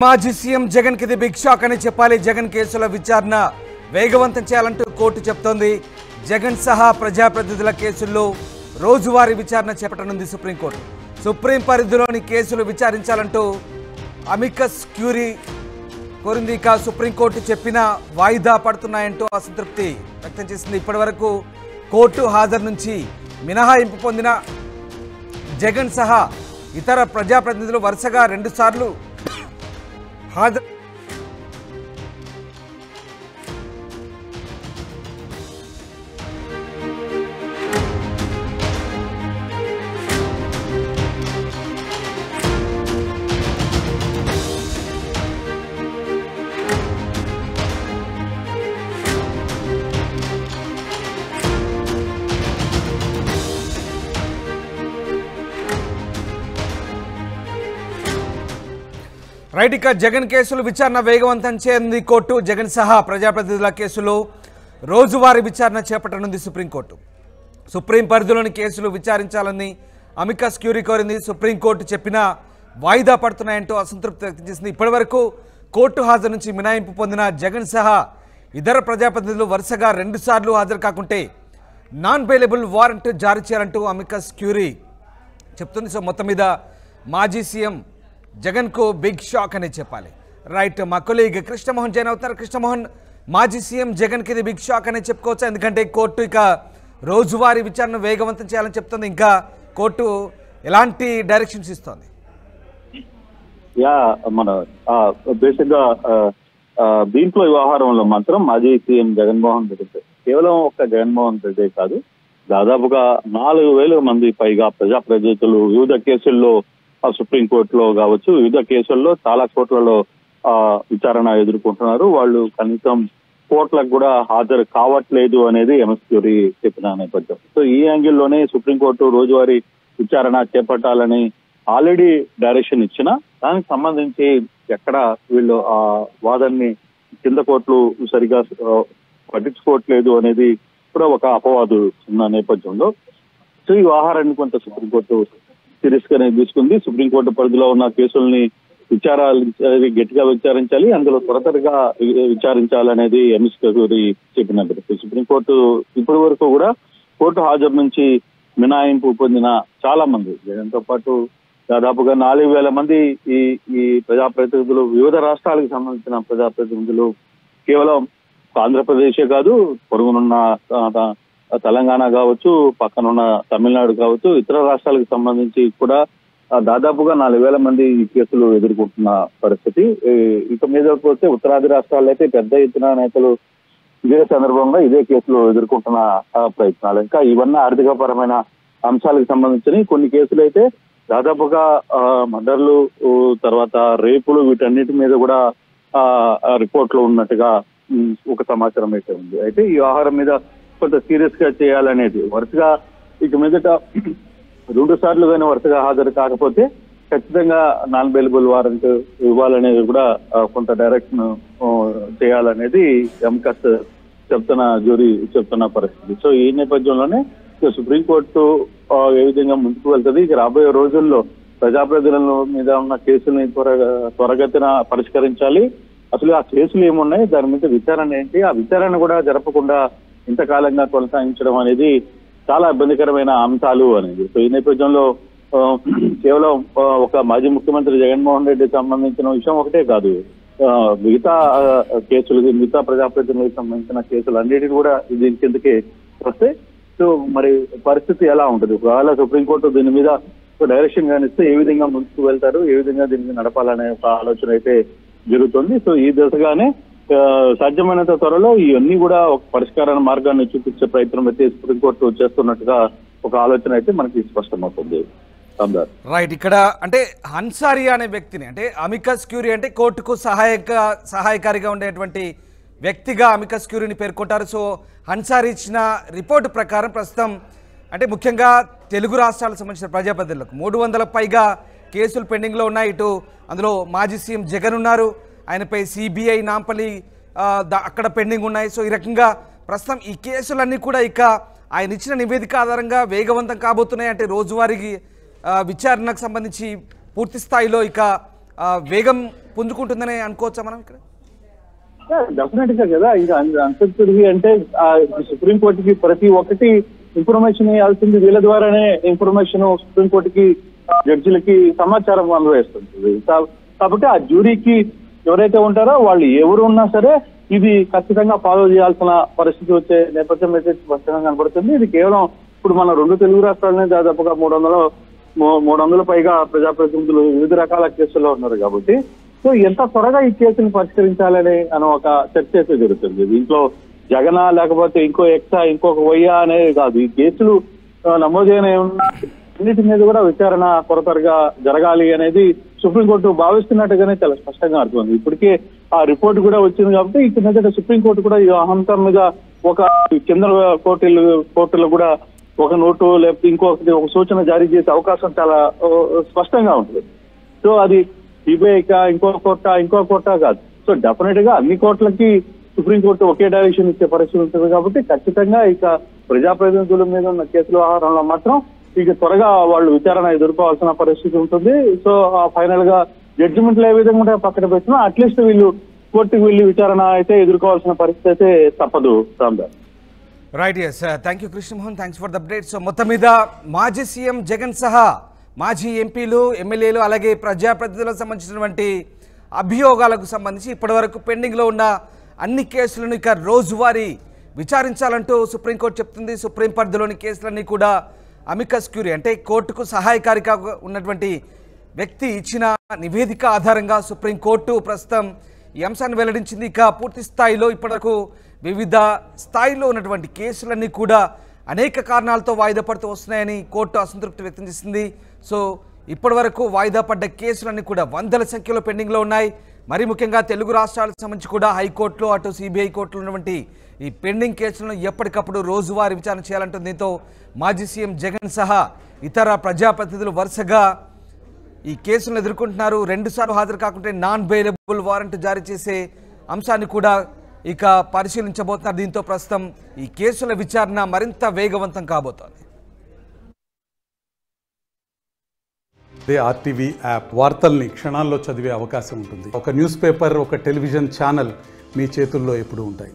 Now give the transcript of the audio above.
మాజీ సీఎం జగన్ కి big shock అని చెప్పాలి. జగన్ కేసుల విచారణ వేగవంతం చేయాలంటూ కోర్టు చెప్తోంది. జగన్ సహా ప్రజాప్రతినిధుల కేసుల్లో రోజువారీ విచారణ చేపట్టనుంది సుప్రీంకోర్టు. సుప్రీం పరిధిలోని కేసులు విచారించాలంటూ అమికస్ క్యూరీ కోరింది. ఇక సుప్రీంకోర్టు చెప్పిన వాయిదా పడుతున్నాయంటూ అసంతృప్తి వ్యక్తం చేసింది. ఇప్పటివరకు కోర్టు హాజరు నుంచి మినహాయింపు పొందిన జగన్ సహా ఇతర ప్రజాప్రతినిధులు వరుసగా 2 సార్లు హాజరు రైట్. ఇక జగన్ కేసులు విచారణ వేగవంతం చేయంది కోర్టు. జగన్ సహా ప్రజాప్రతినిధుల కేసులో రోజువారీ విచారణ చేపట్టనుంది సుప్రీంకోర్టు. సుప్రీం పరిధిలోని కేసులు విచారించాలని అమికస్ క్యూరీ కోరింది. సుప్రీంకోర్టు చెప్పిన వాయిదా పడుతున్నాయంటూ అసంతృప్తి వ్యక్తం చేసింది. ఇప్పటివరకు కోర్టు హాజరు నుంచి మినహాయింపు పొందిన జగన్ సహా ఇతర ప్రజాప్రతినిధులు వరుసగా 2 సార్లు హాజరు కాకుంటే నాన్ బెయిలబుల్ వారెంట్ జారీ చేయాలంటూ అమికస్ క్యూరీ చెప్తుంది. సో మొత్తం మీద మాజీ సీఎం జగన్ కు బిగ్ షాక్ అనే చెప్పాలి. రైట్, మా కొలీగ్ కృష్ణమోహన్ జాయిన్ అవుతారు. కృష్ణమోహన్, మాజీ సీఎం జగన్ కి ఇది బిగ్ షాక్ అనే చెప్పుకోవచ్చు, ఎందుకంటే కోర్టు ఇక రోజువారీ విచారణ వేగవంతం చేయాలని చెప్తుంది. ఇంకా కోర్టు ఎలాంటి డైరెక్షన్స్ ఇస్తోంది? మన బేసిక్ గా దీంట్లో వ్యవహారంలో మాత్రం మాజీ సీఎం జగన్మోహన్ రెడ్డి కేవలం ఒక్క జగన్మోహన్ రెడ్డి కాదు, దాదాపుగా 4,000 మంది పైగా ప్రజాప్రతినిధులు వివిధ కేసుల్లో సుప్రీంకోర్టులో కావచ్చు, వివిధ కేసుల్లో చాలా కోర్టులలో విచారణ ఎదుర్కొంటున్నారు. వాళ్ళు కనీసం కోర్టులకు కూడా హాజరు కావట్లేదు అనేది ఎంఎస్ క్యూరీ చెప్పిన నేపథ్యం. సో ఈ యాంగిల్లోనే సుప్రీంకోర్టు రోజువారీ విచారణ చేపట్టాలని ఆల్రెడీ డైరెక్షన్ ఇచ్చిన దానికి సంబంధించి ఎక్కడ వీళ్ళు ఆ వాదనని కింద కోర్టులు సరిగా పట్టించుకోవట్లేదు అనేది కూడా ఒక అపవాదు ఉన్న నేపథ్యంలో సో ఈ వ్యవహారాన్ని కొంత సుప్రీంకోర్టు సీరియస్ గానే తీసుకుంది. సుప్రీంకోర్టు పరిధిలో ఉన్న కేసుల్ని గట్టిగా విచారించాలి, అందులో త్వరగా విచారించాలనేది ఎంఎస్ క్యూరీ చెప్పినట్టు. సుప్రీంకోర్టు ఇప్పటి వరకు కూడా కోర్టు హాజరు నుంచి మినహాయింపు పొందిన చాలా మంది, దీంతో పాటు దాదాపుగా 4,000 మంది ఈ ప్రజాప్రతినిధులు వివిధ రాష్ట్రాలకు సంబంధించిన ప్రజాప్రతినిధులు, కేవలం ఆంధ్రప్రదేశే కాదు, పొరుగునున్న తెలంగాణ కావచ్చు, పక్కనున్న తమిళనాడు కావచ్చు, ఇతర రాష్ట్రాలకు సంబంధించి కూడా దాదాపుగా 4,000 మంది ఈ కేసులు ఎదుర్కొంటున్న పరిస్థితి. ఇక మీద పోతే ఉత్తరాది రాష్ట్రాల్లో అయితే పెద్ద ఎత్తున నేతలు ఇదే సందర్భంగా ఇదే కేసులు ఎదుర్కొంటున్న ప్రయత్నాలు. ఇంకా ఇవన్నీ ఆర్థిక పరమైన అంశాలకు సంబంధించిన కొన్ని కేసులు అయితే దాదాపుగా మర్డర్లు, తర్వాత రేపులు, వీటన్నిటి మీద కూడా రిపోర్ట్లు ఉన్నట్టుగా ఒక సమాచారం అయితే ఉంది. అయితే ఈ వ్యవహారం మీద కొంత సీరియస్ గా చేయాలనేది వరుసగా ఇక మీదట 2 సార్లు కానీ వరుసగా హాజరు కాకపోతే ఖచ్చితంగా నాన్ బెయిలబుల్ వారెంట్ ఇవ్వాలనేది కూడా కొంత డైరెక్షన్ చేయాలనేది ఎంకస్ చెప్తున్న పరిస్థితి. సో ఈ నేపథ్యంలోనే సుప్రీంకోర్టు ఏ విధంగా ముందుకు వెళ్తుంది, ఇక రాబోయే రోజుల్లో ప్రజాప్రతినిధుల మీద ఉన్న కేసుల్ని త్వరగతిన పరిష్కరించాలి. అసలు ఆ కేసులు ఏమున్నాయి, దాని మీద విచారణ ఏంటి, ఆ విచారణ కూడా జరపకుండా ఇంతకాలంగా కొనసాగించడం అనేది చాలా ఇబ్బందికరమైన అంశాలు అనేది. సో ఈ నేపథ్యంలో కేవలం ఒక మాజీ ముఖ్యమంత్రి జగన్మోహన్ రెడ్డికి సంబంధించిన విషయం ఒకటే కాదు, మిగతా కేసులు, మిగతా ప్రజాప్రతినిధులకు సంబంధించిన కేసులు అన్నిటికీ కూడా దీని కిందకి వస్తే సో మరి పరిస్థితి ఎలా ఉంటుంది? ఒకవేళ సుప్రీంకోర్టు దీని మీద డైరెక్షన్ కానిస్తే ఏ విధంగా ముందుకు వెళ్తారు, ఏ విధంగా దీన్ని నడపాలనే ఒక ఆలోచన అయితే జరుగుతుంది. సో ఈ దిశగానే సాధ్యమైనంత త్వరలో ఇవన్నీ కూడా ఒక పరిష్కార మార్గాన్ని చూపించే ప్రయత్నం అయితే సుప్రీంకోర్టు చేస్తున్నట్టుగా ఒక ఆలోచన అయితే మనకి స్పష్టమవుతుంది. రైట్, ఇక్కడ అంటే హన్సారీ అనే వ్యక్తిని, అంటే అమికస్ క్యూరీ అంటే కోర్టుకు సహాయకారిగా ఉండేటువంటి వ్యక్తిగా అమికస్ క్యూరీని పేర్కొంటారు. సో హన్సారీ ఇచ్చిన రిపోర్టు ప్రకారం ప్రస్తుతం అంటే ముఖ్యంగా తెలుగు రాష్ట్రాలకు సంబంధించిన ప్రజాప్రతినిధులకు 300 పైగా కేసులు పెండింగ్లో ఉన్నాయి. ఇటు అందులో మాజీ సీఎం జగన్ ఉన్నారు, ఆయనపై సిబిఐ నాంపల్లి అక్కడ పెండింగ్ ఉన్నాయి. సో ఈ రకంగా ప్రస్తుతం ఈ కేసులన్నీ కూడా ఇక ఆయన ఇచ్చిన నివేదిక ఆధారంగా వేగవంతం కాబోతున్నాయి. అంటే రోజువారీ విచారణకు సంబంధించి పూర్తి స్థాయిలో ఇక వేగం పుంజుకుంటుందని అనుకోవచ్చా మనం ఇక్కడ? డెఫినెట్ గా కదా, ఇంకా అన్సెక్యూర్డ్ అంటే సుప్రీంకోర్టుకి ప్రతి ఒక్కటి ఇన్ఫర్మేషన్ ఇవ్వాల్సింది వీళ్ళ ద్వారానే ఇన్ఫర్మేషన్ సుప్రీంకోర్టుకి జడ్జిలకి సమాచారం అందజేస్తుంది. కాబట్టి ఆ జ్యూరీకి ఎవరైతే ఉంటారో వాళ్ళు ఎవరు ఉన్నా సరే ఇది ఖచ్చితంగా ఫాలో చేయాల్సిన పరిస్థితి వచ్చే నేపథ్యం అయితే స్పష్టంగా కనబడుతుంది. ఇది కేవలం ఇప్పుడు మన 2 తెలుగు రాష్ట్రాలనే దాదాపుగా 300 పైగా ప్రజాప్రతినిధులు వివిధ రకాల కేసుల్లో ఉన్నారు కాబట్టి సో ఎంత త్వరగా ఈ కేసును పరిష్కరించాలని అని ఒక చర్చ అయితే జరుగుతుంది. దీంట్లో జగనా లేకపోతే ఇంకో ఎక్సా ఇంకొక వయ్యా అనేది కాదు, ఈ కేసులు నమోదైన అన్నిటి మీద కూడా విచారణ త్వరగా జరగాలి అనేది సుప్రీంకోర్టు భావిస్తున్నట్టుగానే చాలా స్పష్టంగా అర్థమైంది. ఇప్పటికే ఆ రిపోర్ట్ కూడా వచ్చింది కాబట్టి ఇక మీదట సుప్రీంకోర్టు కూడా ఈ అంశం మీద ఒక కేంద్ర కోర్టులో కూడా ఒక నోటు లేకపోతే ఇంకొకటి ఒక సూచన జారీ చేసే అవకాశం చాలా స్పష్టంగా ఉంటుంది. సో అది సిబిఐకా ఇంకో కోర్టా కాదు. సో డెఫినెట్ గా అన్ని కోర్టులకి సుప్రీంకోర్టు ఒకే డైరెక్షన్ ఇచ్చే పరిస్థితి ఉంటుంది కాబట్టి ఖచ్చితంగా ఇక ప్రజాప్రతినిధుల మీద ఉన్న కేసుల వ్యవహారంలో మాత్రం ఇక త్వరగా వాళ్ళు విచారణ ఎదుర్కోవాల్సిన పరిస్థితి ఉంటుంది. సో ఫైనల్ గా జడ్జిమెంట్లు ఏ విధంగా పక్కన పెట్టినా అట్లీస్ట్ వీళ్ళు కోర్టుకు వెళ్ళి విచారణ అయితే ఎదుర్కోవాల్సిన పరిస్థితి అయితే తప్పదు. Ramdas. Right, yes, thank you Krishnamohan, thanks for the update. So మొత్తం మీద మాజీ సీఎం జగన్ సహా మాజీ ఎంపీలు, ఎమ్మెల్యేలు అలాగే ప్రజాప్రతినిధులకు సంబంధించినటువంటి అభియోగాలకు సంబంధించి ఇప్పటివరకు పెండింగ్లో ఉన్న అన్ని కేసులను ఇక రోజువారీ విచారించాలంటూ సుప్రీంకోర్టు చెప్తుంది. సుప్రీం పరిధిలోని కేసులన్నీ కూడా అమికస్ క్యూరీ అంటే కోర్టుకు సహాయకారిగా ఉన్నటువంటి వ్యక్తి ఇచ్చిన నివేదిక ఆధారంగా సుప్రీంకోర్టు ప్రస్తుతం ఈ అంశాన్ని వెల్లడించింది. ఇక పూర్తి స్థాయిలో ఇప్పటివరకు వివిధ స్థాయిలో ఉన్నటువంటి కేసులన్నీ కూడా అనేక కారణాలతో వాయిదా పడుతూ వస్తున్నాయని కోర్టు అసంతృప్తి వ్యక్తం చేసింది. సో ఇప్పటివరకు వాయిదా పడ్డ కేసులన్నీ కూడా వందల సంఖ్యలో పెండింగ్లో ఉన్నాయి. మరి ముఖ్యంగా తెలుగు రాష్ట్రాలకు సంబంధించి కూడా హైకోర్టులో అటు సిబిఐ కోర్టులో ఉన్నటువంటి ఈ పెండింగ్ కేసులను ఎప్పటికప్పుడు రోజువారీ విచారణ చేయాలంటుంది. దీంతో మాజీ సీఎం జగన్ సహా ఇతర ప్రజాప్రతినిధులు వరుసగా ఈ కేసులను ఎదుర్కొంటున్నారు. 2 సార్లు హాజరు కాకుంటే నాన్ బెయిలబుల్ వారెంట్ జారీ చేసే అంశాన్ని కూడా ఇక పరిశీలించబోతున్నారు. దీంతో ప్రస్తుతం ఈ కేసుల విచారణ మరింత వేగవంతం కాబోతోంది. ఆర్టీవీ యాప్ వార్తల్ని క్షణాల్లో చదివే అవకాశం ఉంటుంది. ఒక న్యూస్ పేపర్, ఒక టెలివిజన్ ఛానల్ మీ చేతుల్లో ఎప్పుడూ ఉంటాయి.